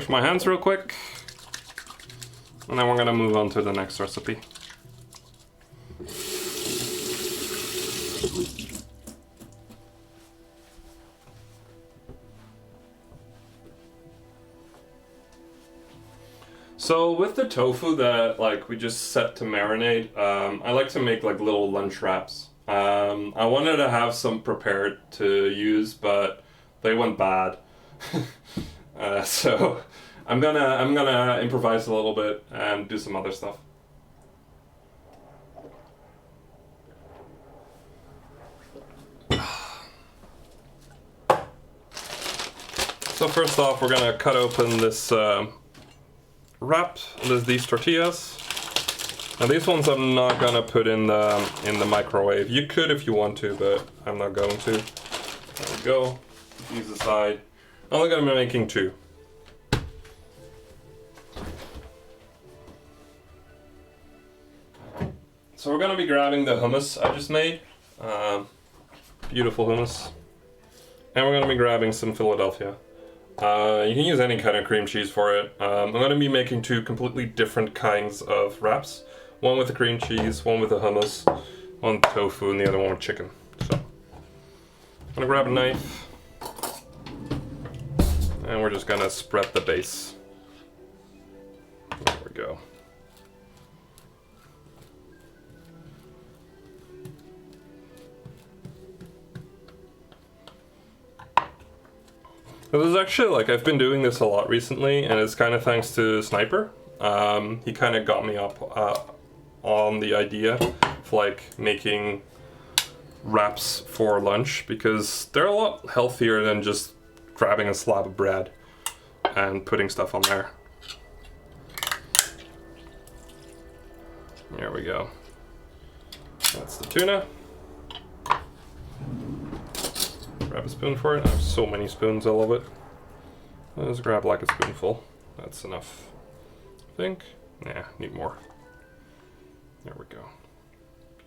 wash my hands real quick. And then we're gonna move on to the next recipe. So with the tofu that we just set to marinate, I like to make like little lunch wraps. I wanted to have some prepared to use, but they went bad. So I'm gonna improvise a little bit and do some other stuff. So first off, we're gonna cut open this wrap, these tortillas. Now these ones I'm not gonna put in the microwave. You could if you want to, but I'm not going to. There we go. Put these aside. I'm only gonna be making 2. So we're gonna be grabbing the hummus I just made. Beautiful hummus. And we're gonna be grabbing some Philadelphia. You can use any kind of cream cheese for it. I'm going to be making 2 completely different kinds of wraps. One with the cream cheese, one with the hummus, one with tofu, and the other one with chicken. So, I'm going to grab a knife. And we're just going to spread the base. There we go. This is actually, I've been doing this a lot recently, and it's kind of thanks to Sniper. He kind of got me up on the idea of, making wraps for lunch, because they're a lot healthier than just grabbing a slab of bread and putting stuff on there. There we go. That's the tuna. Grab a spoon for it. I have so many spoons, I love it. I'll just grab a spoonful. That's enough, I think. Nah, need more. There we go.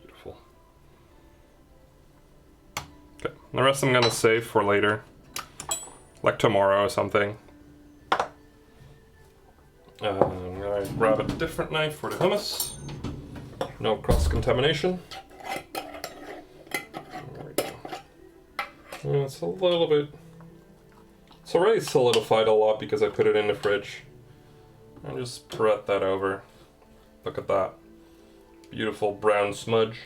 Beautiful. Okay, the rest I'm gonna save for later. Like tomorrow or something. I'm gonna grab a different knife for the hummus. No cross-contamination. It's a little bit... It's already solidified a lot because I put it in the fridge. I'll just spread that over. Look at that. Beautiful brown smudge.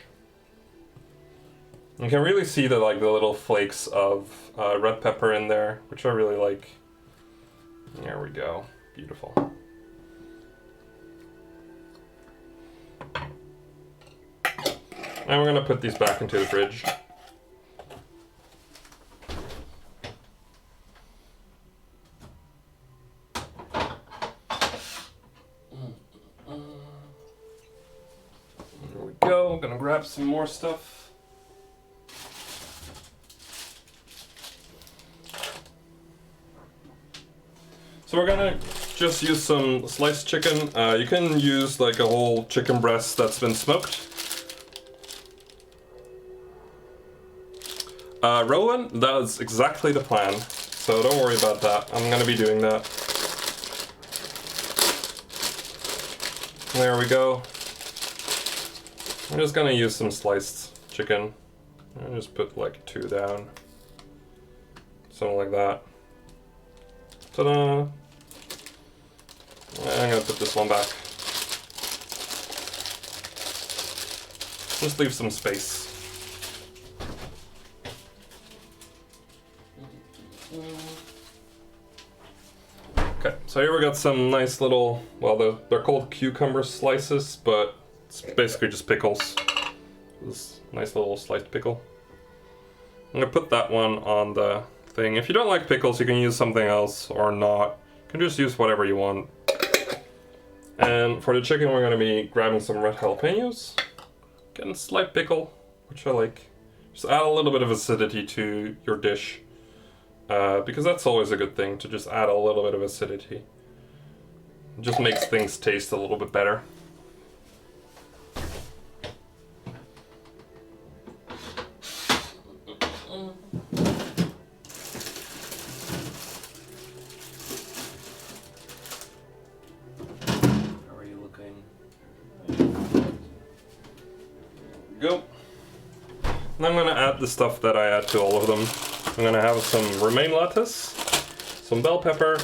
You can really see the little flakes of red pepper in there, which I really like. There we go. Beautiful. And we're gonna put these back into the fridge. I'm gonna grab some more stuff. So we're gonna just use some sliced chicken. You can use a whole chicken breast that's been smoked. Rowan, that's exactly the plan, so don't worry about that. I'm gonna be doing that. There we go. I'm just gonna use some sliced chicken. I'll just put 2 down. Something like that. Ta-da! I'm gonna put this one back. Just leave some space. Okay, so here we got some nice little, well, they're called cucumber slices, but it's basically just pickles. This nice little sliced pickle. I'm gonna put that one on the thing. If you don't like pickles, you can use something else or not. You can just use whatever you want. And for the chicken, we're gonna be grabbing some red jalapenos. Getting a slight pickle, which I like. Just add a little bit of acidity to your dish. Because that's always a good thing, to just add a little bit of acidity. It just makes things taste a little bit better. I'm gonna add the stuff that I add to all of them. I'm gonna have some romaine lettuce, some bell pepper,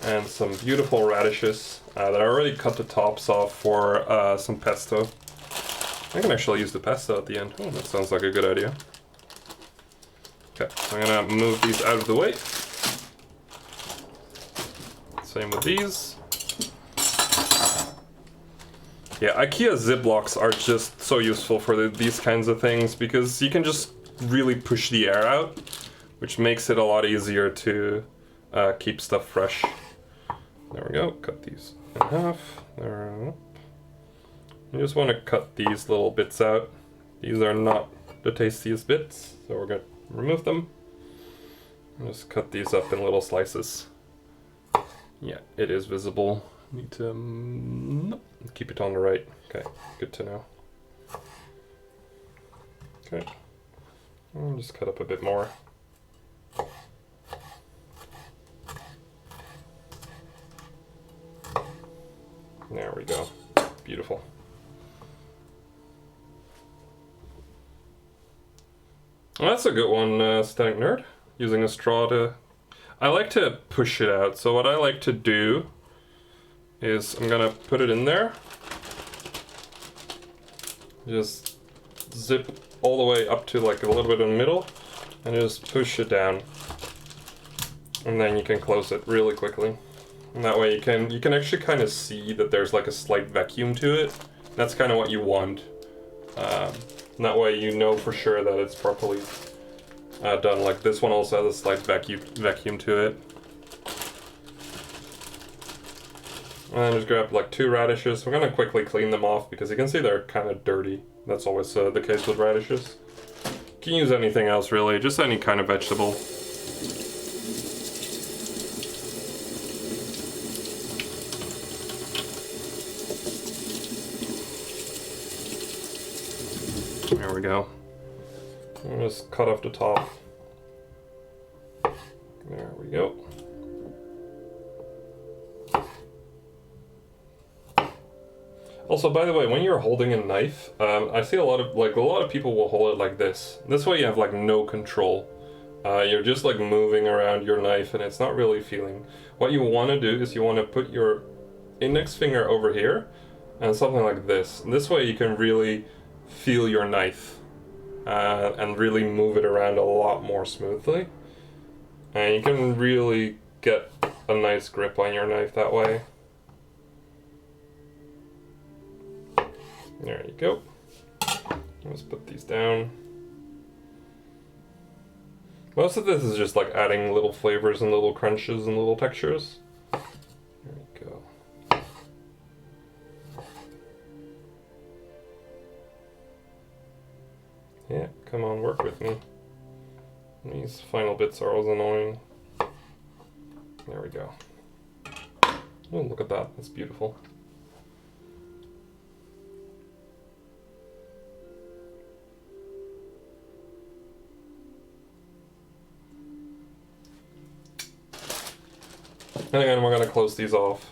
and some beautiful radishes that I already cut the tops off for some pesto. I can actually use the pesto at the end. Oh, that sounds like a good idea. Okay, so I'm gonna move these out of the way. Same with these. Yeah, IKEA Ziplocs are just so useful for these kinds of things because you can just really push the air out, which makes it a lot easier to keep stuff fresh. There we go, cut these in half. There. You just want to cut these little bits out. These are not the tastiest bits, so we're going to remove them. And just cut these up in little slices. Yeah, it is visible. Need to keep it on the right. Okay, good to know. Okay, I'll just cut up a bit more. There we go. Beautiful. Well, that's a good one, Static Nerd. Using a straw to... I like to push it out. So what I like to do is I'm gonna put it in there. Just zip all the way up to like a little bit in the middle and just push it down. And then you can close it really quickly. And that way you can actually kind of see that there's like a slight vacuum to it. That's kind of what you want. And that way you know for sure that it's properly done. Like this one also has a slight vacuum to it. And then just grab like 2 radishes. We're gonna quickly clean them off because you can see they're kind of dirty. That's always the case with radishes. You can use anything else really, just any kind of vegetable. There we go. I'll just cut off the top. There we go. Also, by the way, when you're holding a knife, I see a lot of people will hold it like this. This way you have like no control. You're just like moving around your knife and it's not really feeling. What you want to do is you want to put your index finger over here and something like this. This way you can really feel your knife and really move it around a lot more smoothly. And you can really get a nice grip on your knife that way. There you go. Let's put these down. Most of this is just like adding little flavors and little crunches and little textures. There we go. Yeah, come on, work with me. These final bits are always annoying. There we go. Oh, look at that. That's beautiful. And again, we're going to close these off.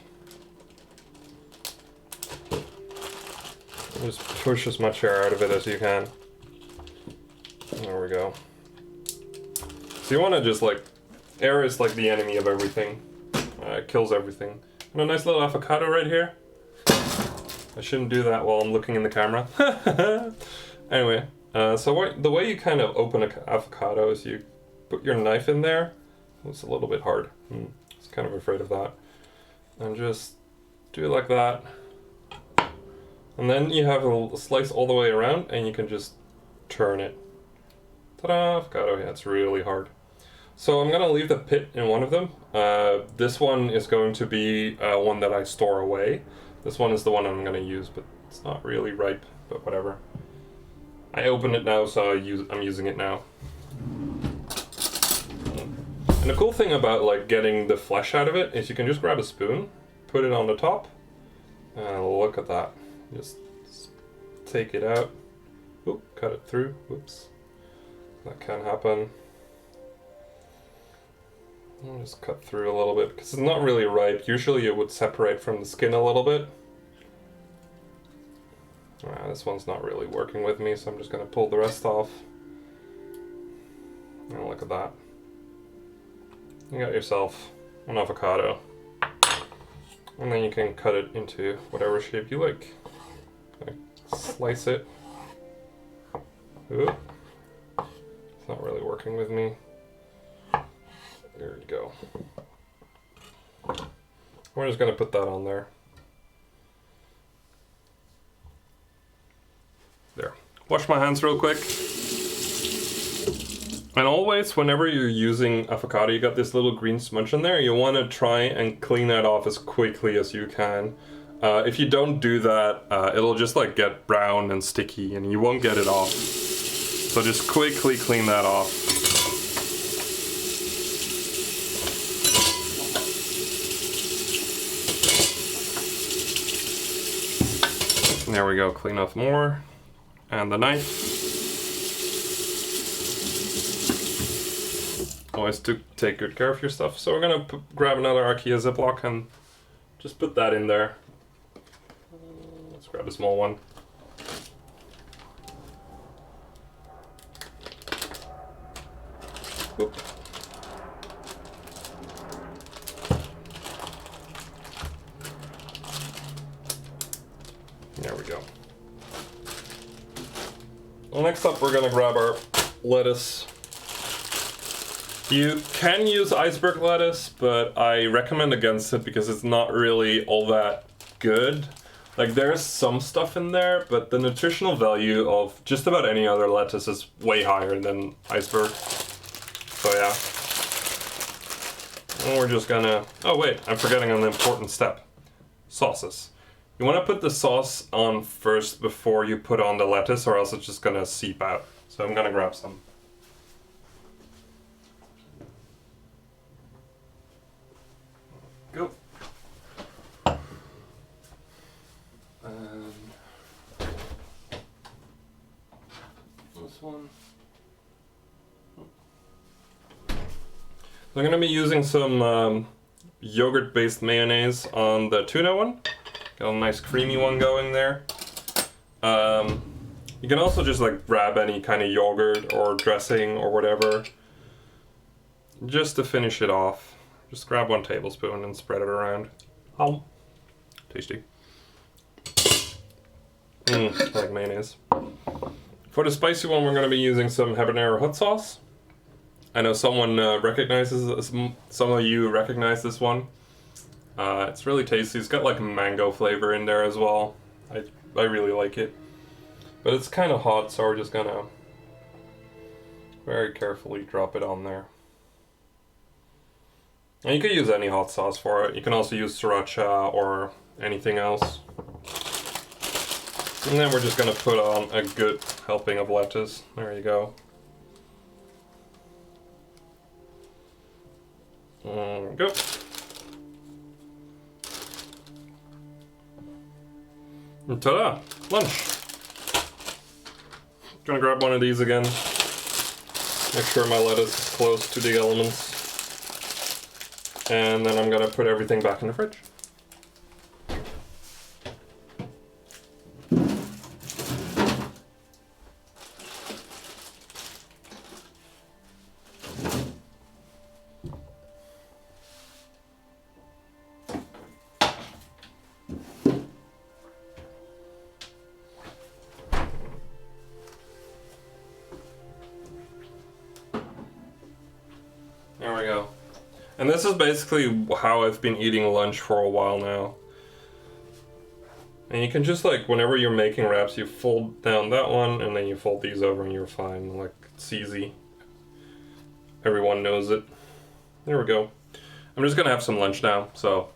Just push as much air out of it as you can. There we go. So you want to just like, air is like the enemy of everything. It kills everything. And a nice little avocado right here. I shouldn't do that while I'm looking in the camera. Anyway, so the way you kind of open an avocado is you put your knife in there. It's a little bit hard. Kind of afraid of that. And just do it like that. And then you have a slice all the way around and you can just turn it. Ta-da! Avocado. Yeah, it's really hard. So I'm gonna leave the pit in one of them. This one is going to be one that I store away. This one is the one I'm gonna use, but it's not really ripe, but whatever. I opened it now, so I'm using it now. And the cool thing about like getting the flesh out of it is you can just grab a spoon, put it on the top, and look at that. Just take it out. Oop, cut it through. Whoops. That can happen. I'll just cut through a little bit because it's not really ripe. Usually it would separate from the skin a little bit. This one's not really working with me, so I'm just going to pull the rest off. Look at that. You got yourself an avocado. And then you can cut it into whatever shape you like. Slice it. Ooh. It's not really working with me. There you go. We're just gonna put that on there. There. Wash my hands real quick. And always, whenever you're using avocado, you got this little green smudge in there, you want to try and clean that off as quickly as you can. If you don't do that, it'll just like get brown and sticky and you won't get it off. So just quickly clean that off. And there we go, clean off more. And the knife. Always to take good care of your stuff. So we're gonna grab another IKEA Ziploc and just put that in there. Let's grab a small one. Oop. There we go. Well, next up we're gonna grab our lettuce. You can use iceberg lettuce, but I recommend against it because it's not really all that good. Like, there's some stuff in there, but the nutritional value of just about any other lettuce is way higher than iceberg. So yeah. And we're just gonna... Oh wait, I'm forgetting an important step. Sauces. You want to put the sauce on first before you put on the lettuce, or else it's just gonna seep out. So I'm gonna grab some. Go. And this one. So I'm gonna be using some yogurt-based mayonnaise on the tuna one. Got a nice creamy one going there. You can also just like grab any kind of yogurt or dressing or whatever, just to finish it off. Just grab 1 tablespoon and spread it around. Oh, tasty. I like mayonnaise. For the spicy one, we're going to be using some habanero hot sauce. I know someone recognizes this, some of you recognize this one. It's really tasty. It's got like mango flavor in there as well. I really like it. But it's kind of hot, so we're just gonna very carefully drop it on there. And you could use any hot sauce for it. You can also use sriracha or anything else. And then we're just gonna put on a good helping of lettuce. There you go. Go. And ta-da! Lunch. Gonna grab one of these again. Make sure my lettuce is close to the elements. And then I'm gonna put everything back in the fridge. There we go. And this is basically how I've been eating lunch for a while now. And you can just like, whenever you're making wraps, you fold down that one and then you fold these over and you're fine. Like, it's easy. Everyone knows it. There we go. I'm just gonna have some lunch now, so